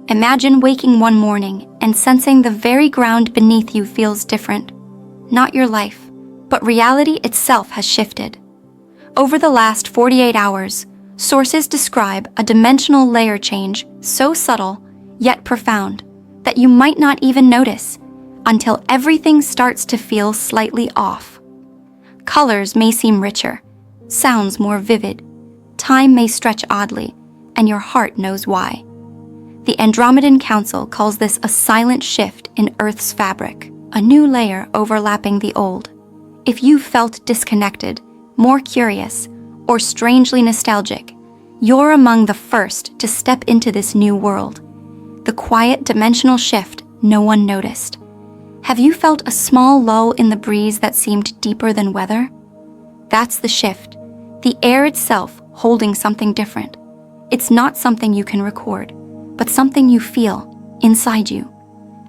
Imagine waking one morning and sensing the very ground beneath you feels different. Not your life, but reality itself has shifted. Over the last 48 hours, sources describe a dimensional layer change so subtle yet profound that you might not even notice until everything starts to feel slightly off. Colors may seem richer, sounds more vivid, time may stretch oddly, and your heart knows why. The Andromedan Council calls this a silent shift in Earth's fabric, a new layer overlapping the old. If you felt disconnected, more curious, or strangely nostalgic, you're among the first to step into this new world. The quiet dimensional shift no one noticed. Have you felt a small lull in the breeze that seemed deeper than weather? That's the shift, the air itself holding something different. It's not something you can record, but something you feel inside you.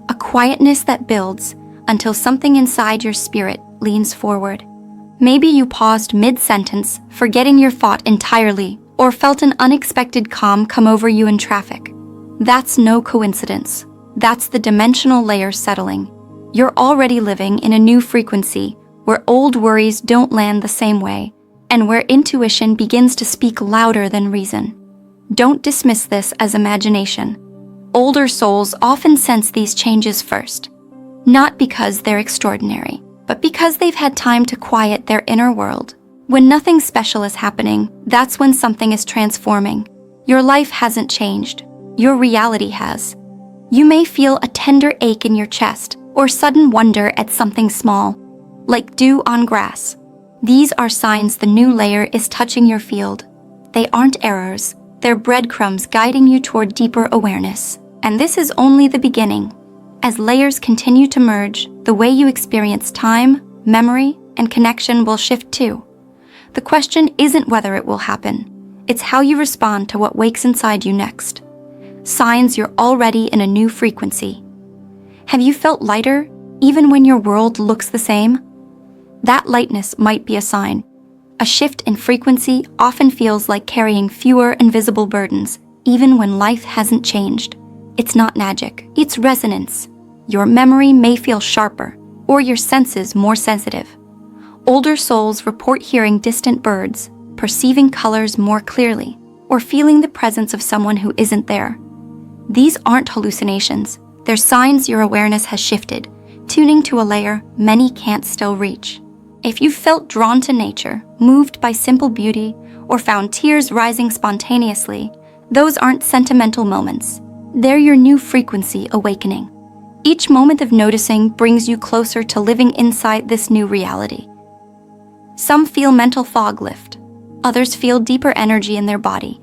A quietness that builds until something inside your spirit leans forward. Maybe you paused mid-sentence, forgetting your thought entirely, or felt an unexpected calm come over you in traffic. That's no coincidence. That's the dimensional layer settling. You're already living in a new frequency where old worries don't land the same way, and where intuition begins to speak louder than reason. Don't dismiss this as imagination. Older souls often sense these changes first, not because they're extraordinary, but because they've had time to quiet their inner world. When nothing special is happening, that's when something is transforming. Your life hasn't changed. Your reality has. You may feel a tender ache in your chest or sudden wonder at something small, like dew on grass. These are signs the new layer is touching your field. They aren't errors. They're breadcrumbs guiding you toward deeper awareness. And this is only the beginning. As layers continue to merge, the way you experience time, memory, and connection will shift too. The question isn't whether it will happen. It's how you respond to what wakes inside you next. Signs you're already in a new frequency. Have you felt lighter, even when your world looks the same? That lightness might be a sign. A shift in frequency often feels like carrying fewer invisible burdens, even when life hasn't changed. It's not magic, it's resonance. Your memory may feel sharper, or your senses more sensitive. Older souls report hearing distant birds, perceiving colors more clearly, or feeling the presence of someone who isn't there. These aren't hallucinations. They're signs your awareness has shifted, tuning to a layer many can't still reach. If you felt drawn to nature, moved by simple beauty, or found tears rising spontaneously, those aren't sentimental moments. They're your new frequency awakening. Each moment of noticing brings you closer to living inside this new reality. Some feel mental fog lift. Others feel deeper energy in their body.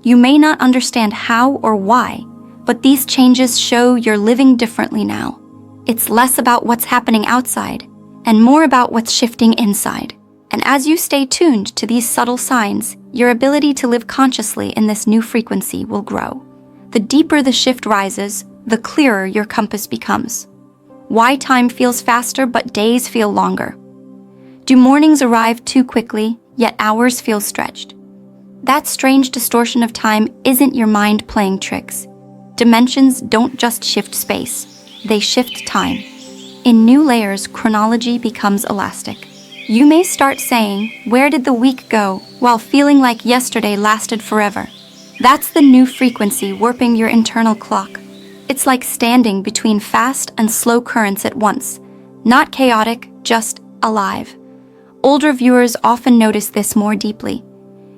You may not understand how or why, but these changes show you're living differently now. It's less about what's happening outside and more about what's shifting inside. And as you stay tuned to these subtle signs, your ability to live consciously in this new frequency will grow. The deeper the shift rises, the clearer your compass becomes. Why time feels faster but days feel longer. Do mornings arrive too quickly, yet hours feel stretched? That strange distortion of time isn't your mind playing tricks. Dimensions don't just shift space, they shift time. In new layers, chronology becomes elastic. You may start saying, "Where did the week go?" while feeling like yesterday lasted forever. That's the new frequency warping your internal clock. It's like standing between fast and slow currents at once. Not chaotic, just alive. Older viewers often notice this more deeply.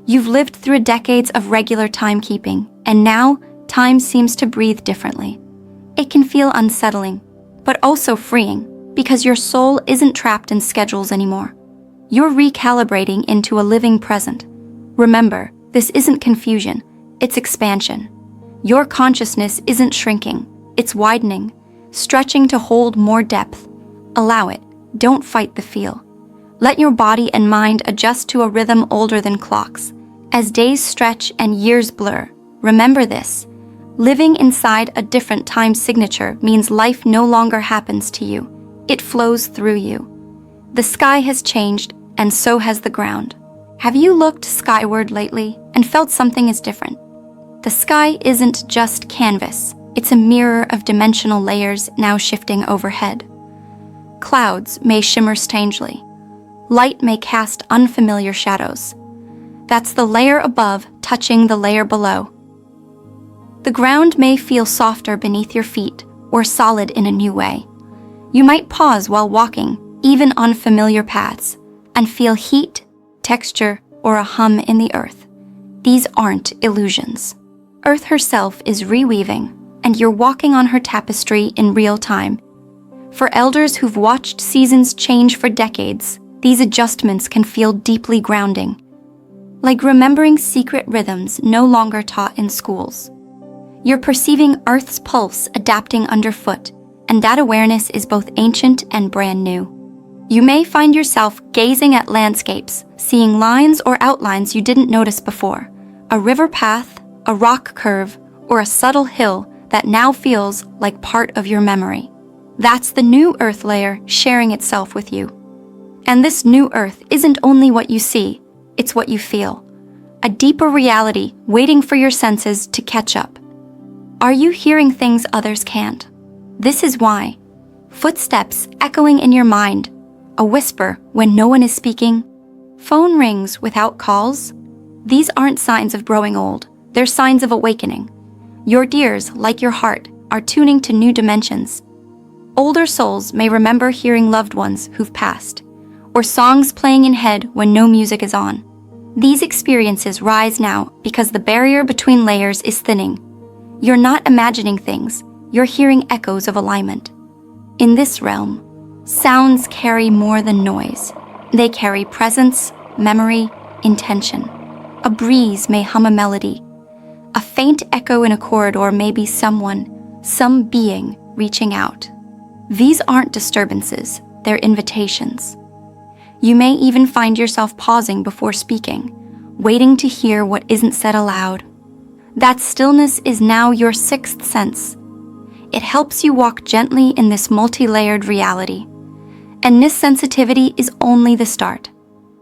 You've lived through decades of regular timekeeping, and now time seems to breathe differently. It can feel unsettling, but also freeing, because your soul isn't trapped in schedules anymore. You're recalibrating into a living present. Remember, this isn't confusion, it's expansion. Your consciousness isn't shrinking, it's widening, stretching to hold more depth. Allow it, don't fight the feel. Let your body and mind adjust to a rhythm older than clocks. As days stretch and years blur, remember this. Living inside a different time signature means life no longer happens to you. It flows through you. The sky has changed, and so has the ground. Have you looked skyward lately and felt something is different? The sky isn't just canvas, It's a mirror of dimensional layers now shifting overhead. Clouds may shimmer strangely. Light may cast unfamiliar shadows. That's the layer above touching the layer below. The ground may feel softer beneath your feet or solid in a new way. You might pause while walking, even on familiar paths, and feel heat, texture, or a hum in the earth. These aren't illusions. Earth herself is reweaving, and you're walking on her tapestry in real time. For elders who've watched seasons change for decades, these adjustments can feel deeply grounding, like remembering secret rhythms no longer taught in schools. You're perceiving Earth's pulse adapting underfoot, and that awareness is both ancient and brand new. You may find yourself gazing at landscapes, seeing lines or outlines you didn't notice before, a river path, a rock curve, or a subtle hill that now feels like part of your memory. That's the new Earth layer sharing itself with you. And this new Earth isn't only what you see, it's what you feel. A deeper reality waiting for your senses to catch up. Are you hearing things others can't? This is why. Footsteps echoing in your mind, a whisper when no one is speaking, phone rings without calls. These aren't signs of growing old, they're signs of awakening. Your ears, like your heart, are tuning to new dimensions. Older souls may remember hearing loved ones who've passed, or songs playing in head when no music is on. These experiences rise now because the barrier between layers is thinning. You're not imagining things, you're hearing echoes of alignment. In this realm, sounds carry more than noise. They carry presence, memory, intention. A breeze may hum a melody. A faint echo in a corridor may be someone, some being reaching out. These aren't disturbances, they're invitations. You may even find yourself pausing before speaking, waiting to hear what isn't said aloud. That stillness is now your sixth sense. It helps you walk gently in this multi-layered reality. And this sensitivity is only the start.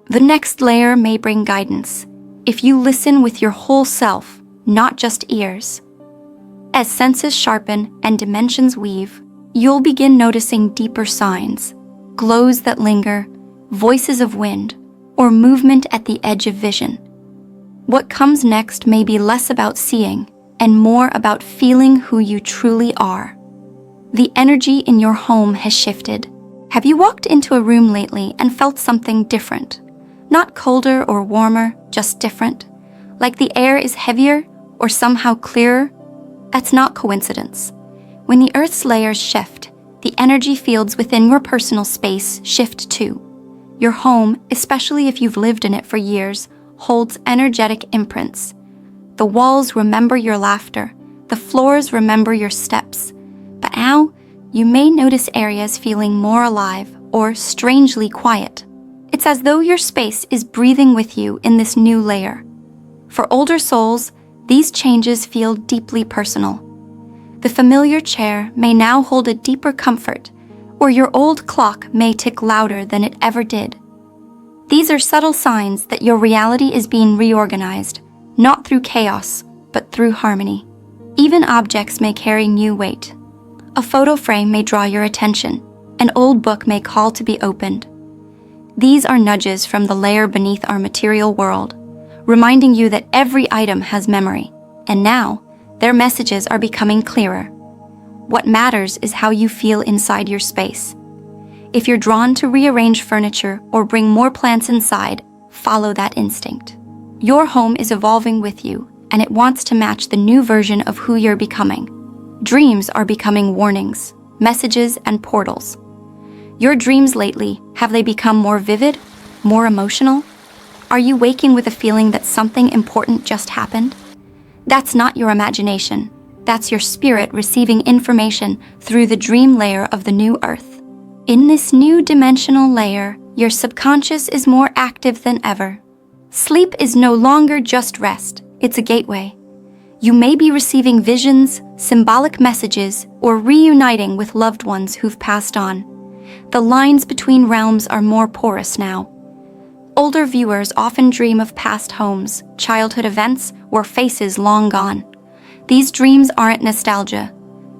The next layer may bring guidance, if you listen with your whole self, not just ears. As senses sharpen and dimensions weave, you'll begin noticing deeper signs, glows that linger, voices of wind, or movement at the edge of vision. What comes next may be less about seeing and more about feeling who you truly are. The energy in your home has shifted. Have you walked into a room lately and felt something different? Not colder or warmer, just different. Like the air is heavier or somehow clearer? That's not coincidence. When the Earth's layers shift, the energy fields within your personal space shift too. Your home, especially if you've lived in it for years, holds energetic imprints. The walls remember your laughter, the floors remember your steps. But now, you may notice areas feeling more alive or strangely quiet. It's as though your space is breathing with you in this new layer. For older souls, these changes feel deeply personal. The familiar chair may now hold a deeper comfort, or your old clock may tick louder than it ever did. These are subtle signs that your reality is being reorganized, not through chaos, but through harmony. Even objects may carry new weight. A photo frame may draw your attention. An old book may call to be opened. These are nudges from the layer beneath our material world, reminding you that every item has memory, and now, their messages are becoming clearer. What matters is how you feel inside your space. If you're drawn to rearrange furniture or bring more plants inside, follow that instinct. Your home is evolving with you, and it wants to match the new version of who you're becoming. Dreams are becoming warnings, messages, and portals. Your dreams lately, have they become more vivid, more emotional? Are you waking with a feeling that something important just happened? That's not your imagination. That's your spirit receiving information through the dream layer of the new Earth. In this new dimensional layer, your subconscious is more active than ever. Sleep is no longer just rest, it's a gateway. You may be receiving visions, symbolic messages, or reuniting with loved ones who've passed on. The lines between realms are more porous now. Older viewers often dream of past homes, childhood events, or faces long gone. These dreams aren't nostalgia,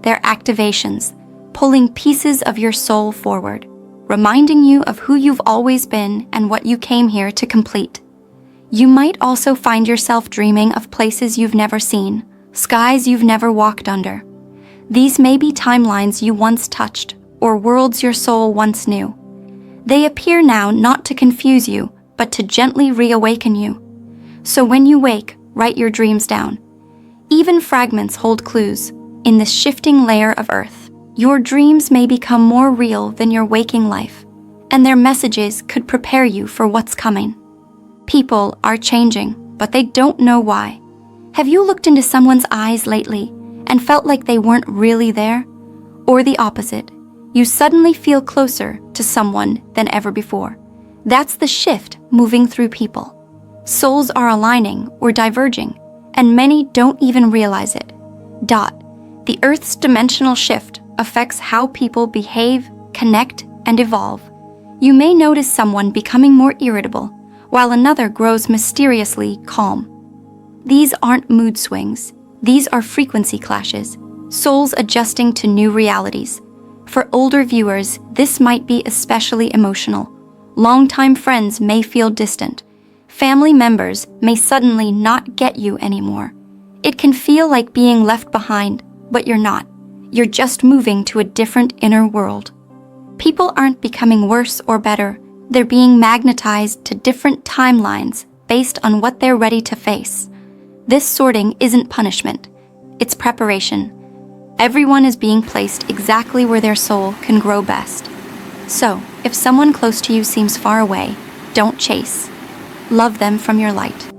their activations, pulling pieces of your soul forward, reminding you of who you've always been and what you came here to complete. You might also find yourself dreaming of places you've never seen, skies you've never walked under. These may be timelines you once touched, or worlds your soul once knew. They appear now not to confuse you, but to gently reawaken you. So when you wake, write your dreams down. Even fragments hold clues. In this shifting layer of earth, your dreams may become more real than your waking life, and their messages could prepare you for what's coming. People are changing, but they don't know why. Have you looked into someone's eyes lately and felt like they weren't really there? Or the opposite, you suddenly feel closer to someone than ever before. That's the shift moving through people. Souls are aligning or diverging, and many don't even realize it. The Earth's dimensional shift affects how people behave, connect, and evolve. You may notice someone becoming more irritable, while another grows mysteriously calm. These aren't mood swings. These are frequency clashes, souls adjusting to new realities. For older viewers, this might be especially emotional. Longtime friends may feel distant. Family members may suddenly not get you anymore. It can feel like being left behind, but you're not. You're just moving to a different inner world. People aren't becoming worse or better. They're being magnetized to different timelines based on what they're ready to face. This sorting isn't punishment. It's preparation. Everyone is being placed exactly where their soul can grow best. So, if someone close to you seems far away, don't chase. Love them from your light.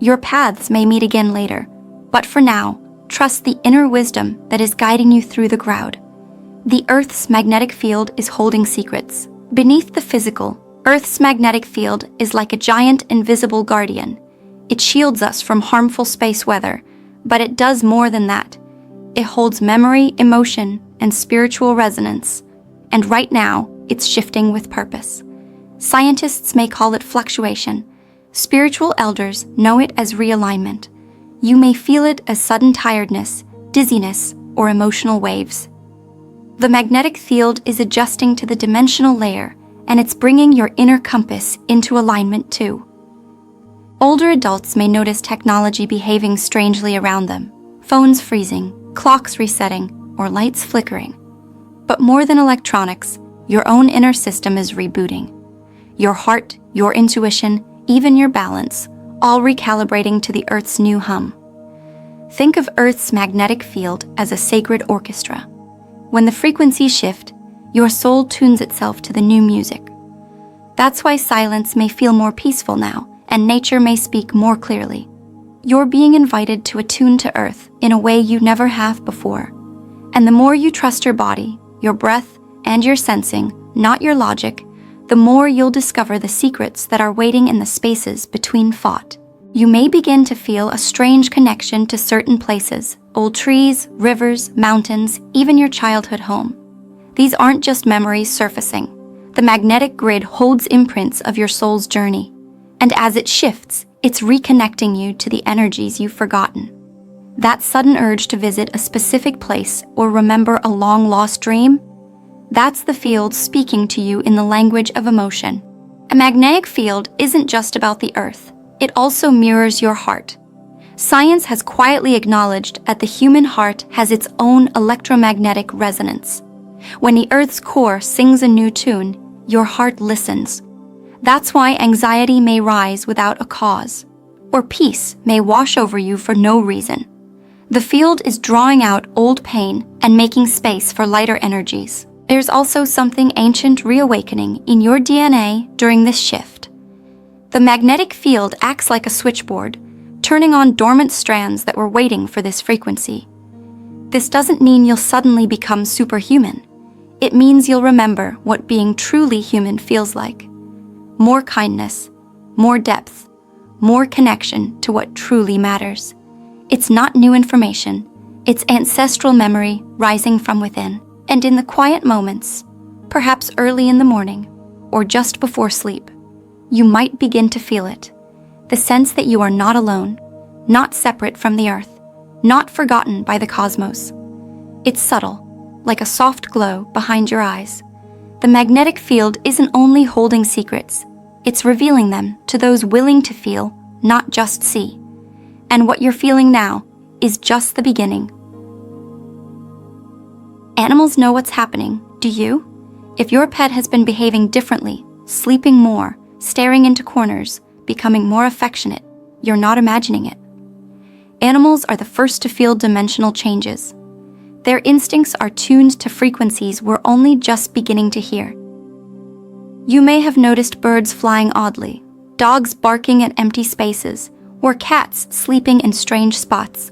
Your paths may meet again later, but for now, trust the inner wisdom that is guiding you through the crowd. The Earth's magnetic field is holding secrets. Beneath the physical, Earth's magnetic field is like a giant invisible guardian. It shields us from harmful space weather, but it does more than that. It holds memory, emotion, and spiritual resonance. And right now, it's shifting with purpose. Scientists may call it fluctuation. Spiritual elders know it as realignment. You may feel it as sudden tiredness, dizziness, or emotional waves. The magnetic field is adjusting to the dimensional layer, and it's bringing your inner compass into alignment too. Older adults may notice technology behaving strangely around them. Phones freezing, clocks resetting, or lights flickering. But more than electronics, your own inner system is rebooting. Your heart, your intuition, even your balance, all recalibrating to the Earth's new hum. Think of Earth's magnetic field as a sacred orchestra. When the frequencies shift, your soul tunes itself to the new music. That's why silence may feel more peaceful now, and nature may speak more clearly. You're being invited to attune to Earth in a way you never have before. And the more you trust your body, your breath, and your sensing, not your logic, the more you'll discover the secrets that are waiting in the spaces between thought. You may begin to feel a strange connection to certain places, old trees, rivers, mountains, even your childhood home. These aren't just memories surfacing. The magnetic grid holds imprints of your soul's journey. And as it shifts, it's reconnecting you to the energies you've forgotten. That sudden urge to visit a specific place or remember a long-lost dream? That's the field speaking to you in the language of emotion. A magnetic field isn't just about the Earth. It also mirrors your heart. Science has quietly acknowledged that the human heart has its own electromagnetic resonance. When the Earth's core sings a new tune, your heart listens. That's why anxiety may rise without a cause, or peace may wash over you for no reason. The field is drawing out old pain and making space for lighter energies. There's also something ancient reawakening in your DNA during this shift. The magnetic field acts like a switchboard, turning on dormant strands that were waiting for this frequency. This doesn't mean you'll suddenly become superhuman. It means you'll remember what being truly human feels like. More kindness, more depth, more connection to what truly matters. It's not new information. It's ancestral memory rising from within. And in the quiet moments, perhaps early in the morning or just before sleep, you might begin to feel it. The sense that you are not alone, not separate from the Earth, not forgotten by the cosmos. It's subtle, like a soft glow behind your eyes. The magnetic field isn't only holding secrets, it's revealing them to those willing to feel, not just see. And what you're feeling now is just the beginning. Animals know what's happening, do you? If your pet has been behaving differently, sleeping more, staring into corners, becoming more affectionate, you're not imagining it. Animals are the first to feel dimensional changes. Their instincts are tuned to frequencies we're only just beginning to hear. You may have noticed birds flying oddly, dogs barking at empty spaces, or cats sleeping in strange spots.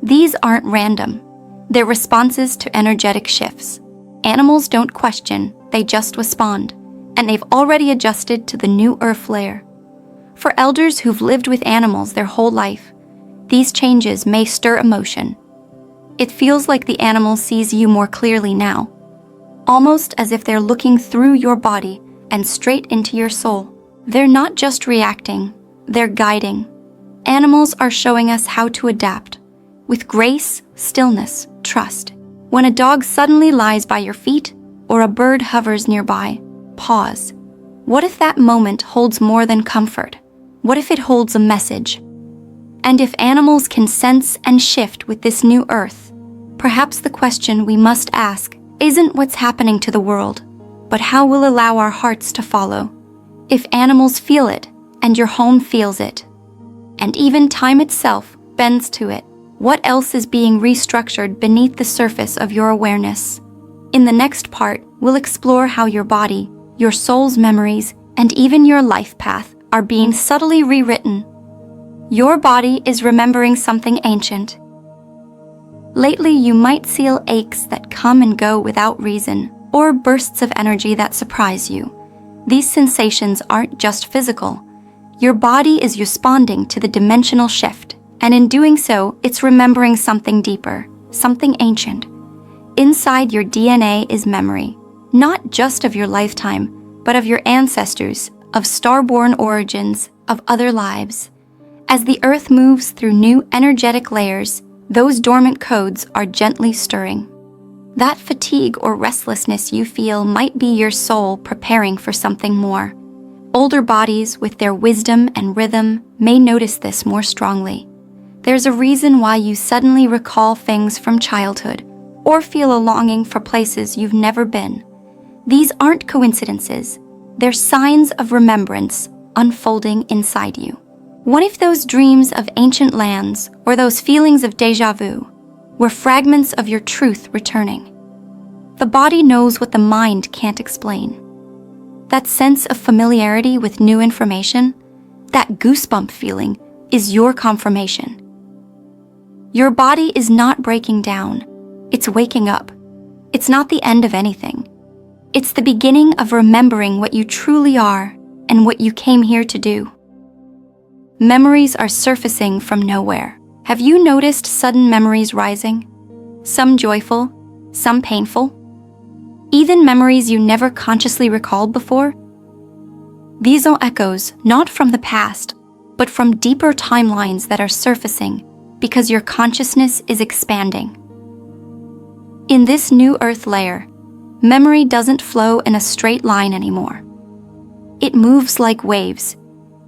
These aren't random. They're responses to energetic shifts. Animals don't question, they just respond, and they've already adjusted to the new earth layer. For elders who've lived with animals their whole life, these changes may stir emotion. It feels like the animal sees you more clearly now, almost as if they're looking through your body and straight into your soul. They're not just reacting, they're guiding. Animals are showing us how to adapt, with grace, stillness, trust. When a dog suddenly lies by your feet or a bird hovers nearby, pause. What if that moment holds more than comfort? What if it holds a message? And if animals can sense and shift with this new earth, perhaps the question we must ask isn't what's happening to the world, but how we'll allow our hearts to follow. If animals feel it, and your home feels it, and even time itself bends to it, what else is being restructured beneath the surface of your awareness? In the next part, we'll explore how your body, your soul's memories, and even your life path are being subtly rewritten. Your body is remembering something ancient. Lately, you might feel aches that come and go without reason, or bursts of energy that surprise you. These sensations aren't just physical. Your body is responding to the dimensional shift, and in doing so, it's remembering something deeper, something ancient. Inside your DNA is memory, not just of your lifetime, but of your ancestors, of star-born origins, of other lives. As the earth moves through new energetic layers, those dormant codes are gently stirring. That fatigue or restlessness you feel might be your soul preparing for something more. Older bodies, with their wisdom and rhythm, may notice this more strongly. There's a reason why you suddenly recall things from childhood, or feel a longing for places you've never been. These aren't coincidences. They're signs of remembrance unfolding inside you. What if those dreams of ancient lands, or those feelings of déjà vu, were fragments of your truth returning? The body knows what the mind can't explain. That sense of familiarity with new information, that goosebump feeling, is your confirmation. Your body is not breaking down. It's waking up. It's not the end of anything. It's the beginning of remembering what you truly are and what you came here to do. Memories are surfacing from nowhere. Have you noticed sudden memories rising? Some joyful, some painful? Even memories you never consciously recalled before? These are echoes not from the past, but from deeper timelines that are surfacing because your consciousness is expanding. In this new earth layer, memory doesn't flow in a straight line anymore. It moves like waves,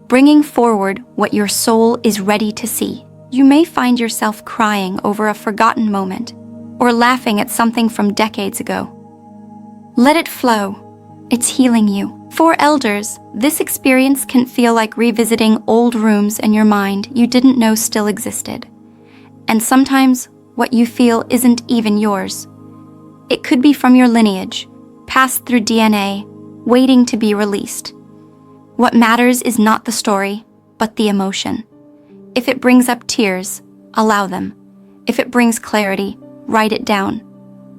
bringing forward what your soul is ready to see. You may find yourself crying over a forgotten moment, or laughing at something from decades ago. Let it flow. It's healing you. For elders, this experience can feel like revisiting old rooms in your mind you didn't know still existed. And sometimes, what you feel isn't even yours. It could be from your lineage, passed through DNA, waiting to be released. What matters is not the story, but the emotion. If it brings up tears, allow them. If it brings clarity, write it down.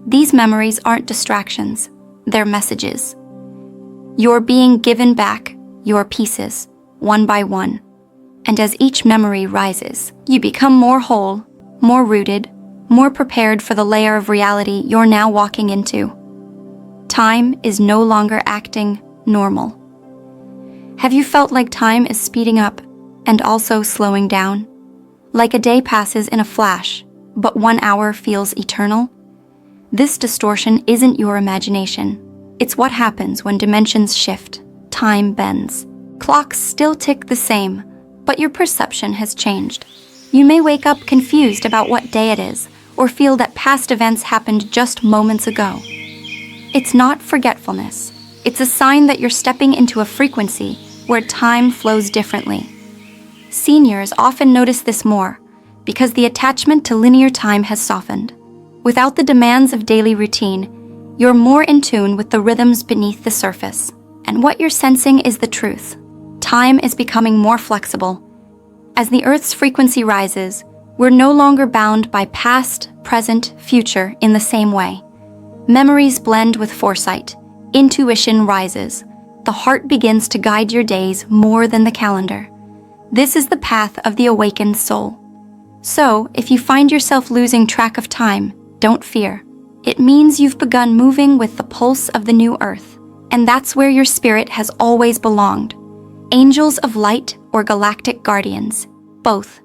These memories aren't distractions, they're messages. You're being given back your pieces, one by one. And as each memory rises, you become more whole, more rooted, more prepared for the layer of reality you're now walking into. Time is no longer acting normal. Have you felt like time is speeding up and also slowing down? Like a day passes in a flash, but 1 hour feels eternal? This distortion isn't your imagination. It's what happens when dimensions shift, time bends. Clocks still tick the same, but your perception has changed. You may wake up confused about what day it is, or feel that past events happened just moments ago. It's not forgetfulness. It's a sign that you're stepping into a frequency where time flows differently. Seniors often notice this more because the attachment to linear time has softened. Without the demands of daily routine, you're more in tune with the rhythms beneath the surface. And what you're sensing is the truth. Time is becoming more flexible. As the Earth's frequency rises, we're no longer bound by past, present, future in the same way. Memories blend with foresight. Intuition rises. The heart begins to guide your days more than the calendar. This is the path of the awakened soul. So, if you find yourself losing track of time, don't fear. It means you've begun moving with the pulse of the new Earth, and that's where your spirit has always belonged. Angels of light or galactic guardians, both.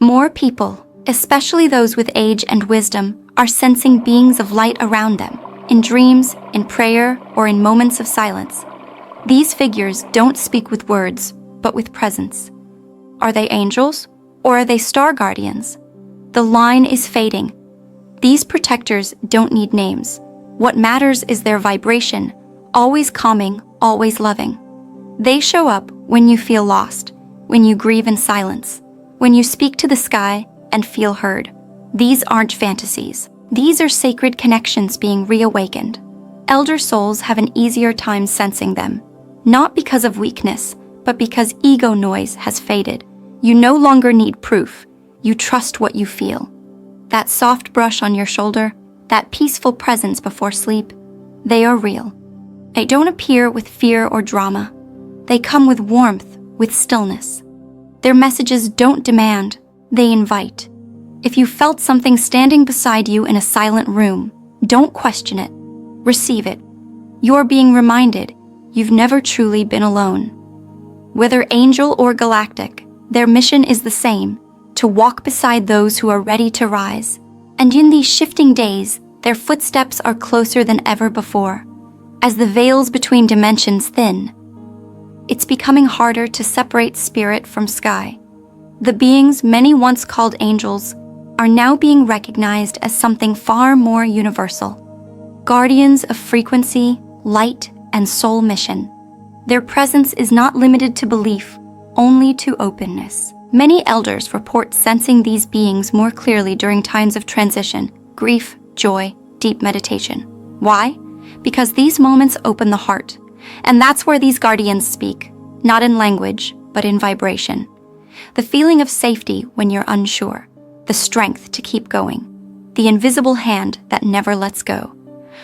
More people, especially those with age and wisdom, are sensing beings of light around them, in dreams, in prayer, or in moments of silence. These figures don't speak with words, but with presence. Are they angels, or are they star guardians? The line is fading. These protectors don't need names. What matters is their vibration, always calming, always loving. They show up when you feel lost, when you grieve in silence, when you speak to the sky and feel heard. These aren't fantasies. These are sacred connections being reawakened. Elder souls have an easier time sensing them, not because of weakness, but because ego noise has faded. You no longer need proof. You trust what you feel. That soft brush on your shoulder, that peaceful presence before sleep, they are real. They don't appear with fear or drama. They come with warmth, with stillness. Their messages don't demand, they invite. If you felt something standing beside you in a silent room, don't question it. Receive it. You're being reminded you've never truly been alone. Whether angel or galactic, their mission is the same, to walk beside those who are ready to rise. And in these shifting days, their footsteps are closer than ever before. As the veils between dimensions thin, it's becoming harder to separate spirit from sky. The beings many once called angels are now being recognized as something far more universal. Guardians of frequency, light, and soul mission. Their presence is not limited to belief, only to openness. Many elders report sensing these beings more clearly during times of transition, grief, joy, deep meditation. Why? Because these moments open the heart. And that's where these guardians speak, not in language, but in vibration. The feeling of safety when you're unsure, the strength to keep going, the invisible hand that never lets go.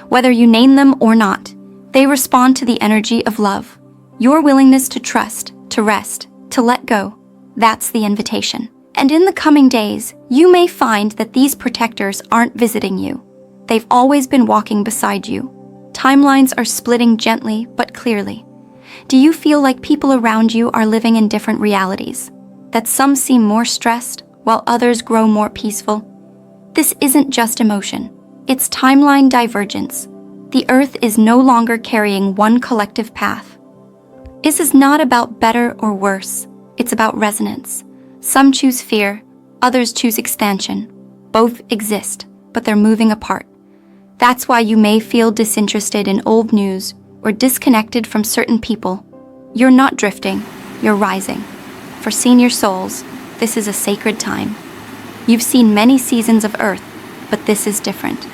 Whether you name them or not, they respond to the energy of love. Your willingness to trust, to rest, to let go, that's the invitation. And in the coming days, you may find that these protectors aren't visiting you. They've always been walking beside you. Timelines are splitting gently but clearly. Do you feel like people around you are living in different realities? That some seem more stressed while others grow more peaceful? This isn't just emotion. It's timeline divergence. The Earth is no longer carrying one collective path. This is not about better or worse. It's about resonance. Some choose fear, others choose expansion. Both exist, but they're moving apart. That's why you may feel disinterested in old news or disconnected from certain people. You're not drifting, you're rising. For senior souls, this is a sacred time. You've seen many seasons of Earth, but this is different.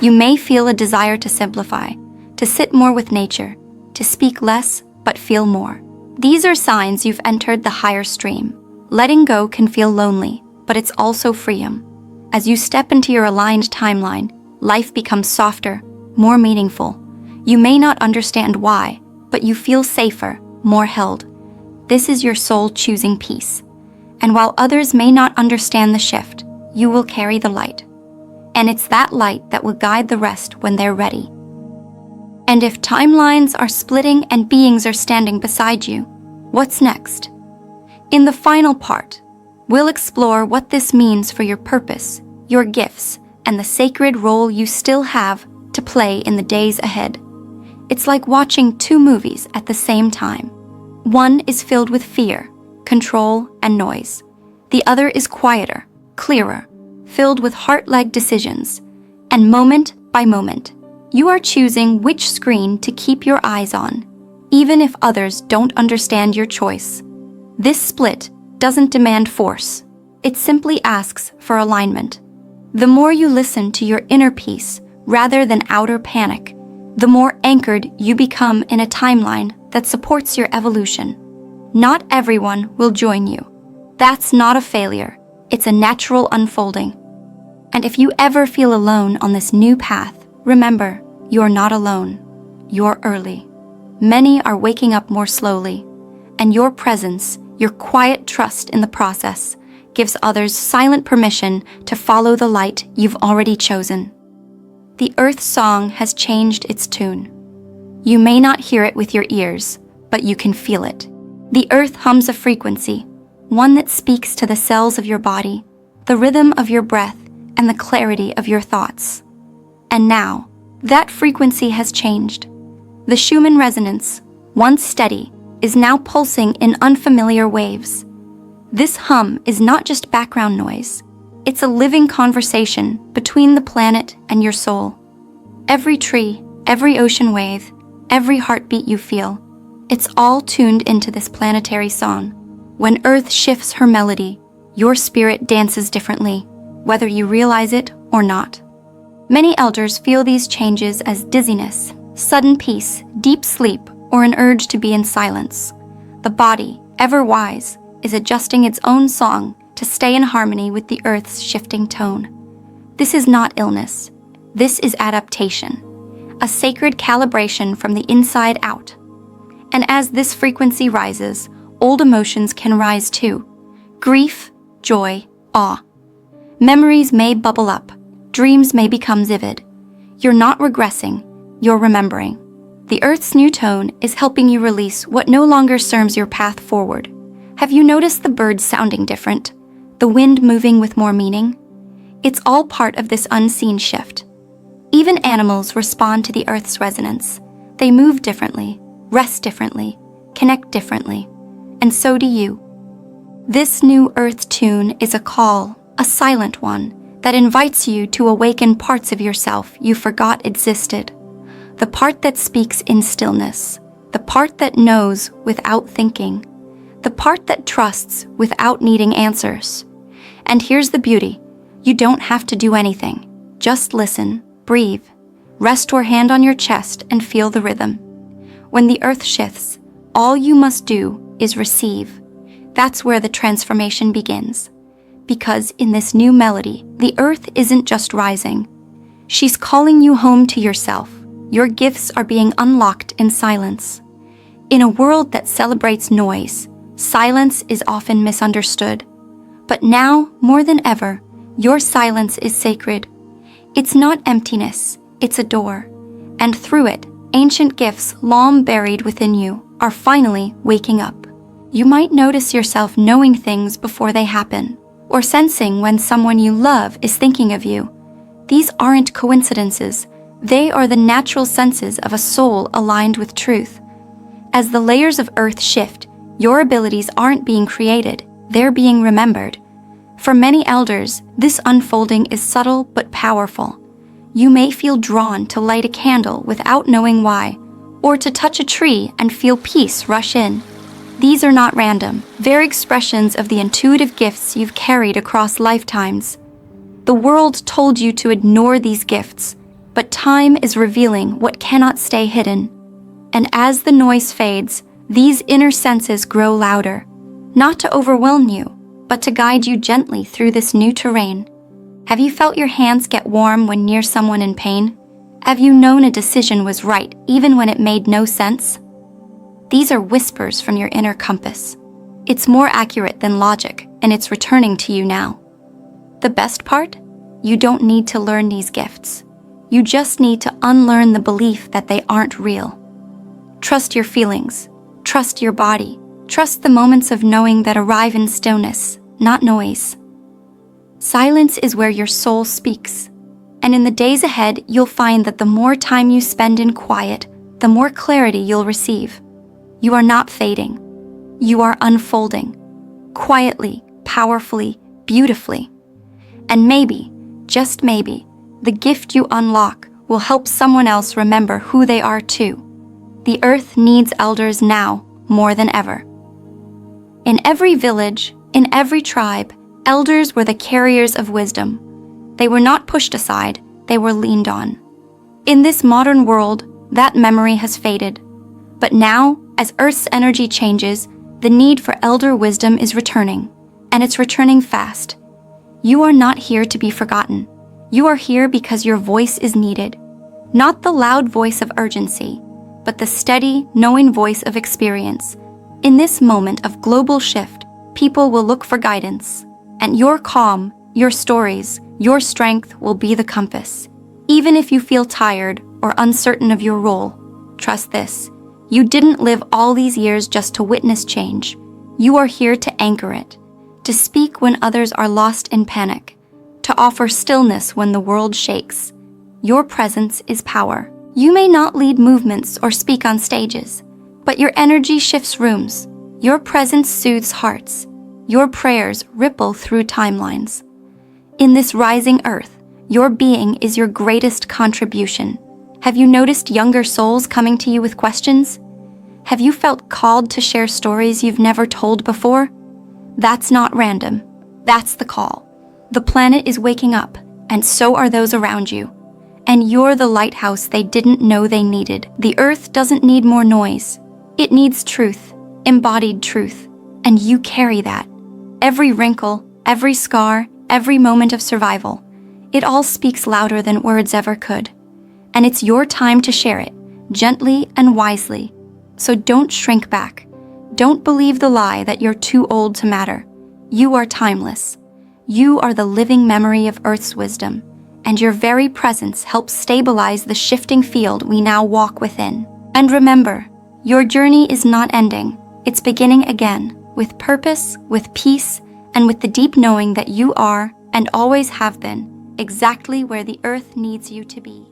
You may feel a desire to simplify, to sit more with nature, to speak less but feel more. These are signs you've entered the higher stream. Letting go can feel lonely, but it's also freedom. As you step into your aligned timeline, life becomes softer, more meaningful. You may not understand why, but you feel safer, more held. This is your soul choosing peace. And while others may not understand the shift, you will carry the light. And it's that light that will guide the rest when they're ready. And if timelines are splitting and beings are standing beside you, what's next? In the final part, we'll explore what this means for your purpose, your gifts, and the sacred role you still have to play in the days ahead. It's like watching two movies at the same time. One is filled with fear, control, and noise. The other is quieter, clearer, filled with heart-led decisions. And moment by moment, you are choosing which screen to keep your eyes on, even if others don't understand your choice. This split doesn't demand force. It simply asks for alignment. The more you listen to your inner peace rather than outer panic, the more anchored you become in a timeline that supports your evolution. Not everyone will join you. That's not a failure. It's a natural unfolding. And if you ever feel alone on this new path, remember, you're not alone. You're early. Many are waking up more slowly, and your presence, your quiet trust in the process, gives others silent permission to follow the light you've already chosen. The Earth song has changed its tune. You may not hear it with your ears, but you can feel it. The Earth hums a frequency, one that speaks to the cells of your body, the rhythm of your breath, and the clarity of your thoughts. And now, that frequency has changed. The Schumann resonance, once steady, is now pulsing in unfamiliar waves. This hum is not just background noise. It's a living conversation between the planet and your soul. Every tree, every ocean wave, every heartbeat you feel, it's all tuned into this planetary song. When Earth shifts her melody, your spirit dances differently, whether you realize it or not. Many elders feel these changes as dizziness, sudden peace, deep sleep, or an urge to be in silence. The body, ever wise, is adjusting its own song to stay in harmony with the Earth's shifting tone. This is not illness. This is adaptation, a sacred calibration from the inside out. And as this frequency rises, old emotions can rise too. Grief, joy, awe. Memories may bubble up. Dreams may become vivid. You're not regressing, you're remembering. The Earth's new tone is helping you release what no longer serves your path forward. Have you noticed the birds sounding different? The wind moving with more meaning? It's all part of this unseen shift. Even animals respond to the Earth's resonance. They move differently, rest differently, connect differently. And so do you. This new Earth tune is a call, a silent one, that invites you to awaken parts of yourself you forgot existed. The part that speaks in stillness, the part that knows without thinking, the part that trusts without needing answers. And here's the beauty. You don't have to do anything. Just listen, breathe, rest your hand on your chest and feel the rhythm. When the Earth shifts, all you must do is receive. That's where the transformation begins. Because in this new melody, the Earth isn't just rising. She's calling you home to yourself. Your gifts are being unlocked in silence. In a world that celebrates noise, silence is often misunderstood. But now, more than ever, your silence is sacred. It's not emptiness, it's a door. And through it, ancient gifts long buried within you are finally waking up. You might notice yourself knowing things before they happen, or sensing when someone you love is thinking of you. These aren't coincidences. They are the natural senses of a soul aligned with truth. As the layers of Earth shift, your abilities aren't being created, they're being remembered. For many elders, this unfolding is subtle but powerful. You may feel drawn to light a candle without knowing why, or to touch a tree and feel peace rush in. These are not random. They're expressions of the intuitive gifts you've carried across lifetimes. The world told you to ignore these gifts, but time is revealing what cannot stay hidden. And as the noise fades, these inner senses grow louder, not to overwhelm you, but to guide you gently through this new terrain. Have you felt your hands get warm when near someone in pain? Have you known a decision was right even when it made no sense? These are whispers from your inner compass. It's more accurate than logic, and it's returning to you now. The best part? You don't need to learn these gifts. You just need to unlearn the belief that they aren't real. Trust your feelings. Trust your body. Trust the moments of knowing that arrive in stillness, not noise. Silence is where your soul speaks. And in the days ahead, you'll find that the more time you spend in quiet, the more clarity you'll receive. You are not fading. You are unfolding. Quietly, powerfully, beautifully. And maybe, just maybe, the gift you unlock will help someone else remember who they are too. The earth needs elders now more than ever. In every village, in every tribe, elders were the carriers of wisdom. They were not pushed aside, they were leaned on. In this modern world, that memory has faded. But now, as Earth's energy changes, the need for elder wisdom is returning, and it's returning fast. You are not here to be forgotten. You are here because your voice is needed. Not the loud voice of urgency, but the steady, knowing voice of experience. In this moment of global shift, people will look for guidance, and your calm, your stories, your strength will be the compass. Even if you feel tired or uncertain of your role, trust this. You didn't live all these years just to witness change. You are here to anchor it, to speak when others are lost in panic, to offer stillness when the world shakes. Your presence is power. You may not lead movements or speak on stages, but your energy shifts rooms. Your presence soothes hearts. Your prayers ripple through timelines. In this rising earth, your being is your greatest contribution. Have you noticed younger souls coming to you with questions? Have you felt called to share stories you've never told before? That's not random. That's the call. The planet is waking up, and so are those around you. And you're the lighthouse they didn't know they needed. The earth doesn't need more noise. It needs truth, embodied truth, and you carry that. Every wrinkle, every scar, every moment of survival, it all speaks louder than words ever could. And it's your time to share it, gently and wisely. So don't shrink back. Don't believe the lie that you're too old to matter. You are timeless. You are the living memory of Earth's wisdom, and your very presence helps stabilize the shifting field we now walk within. And remember, your journey is not ending. It's beginning again, with purpose, with peace, and with the deep knowing that you are, and always have been, exactly where the earth needs you to be.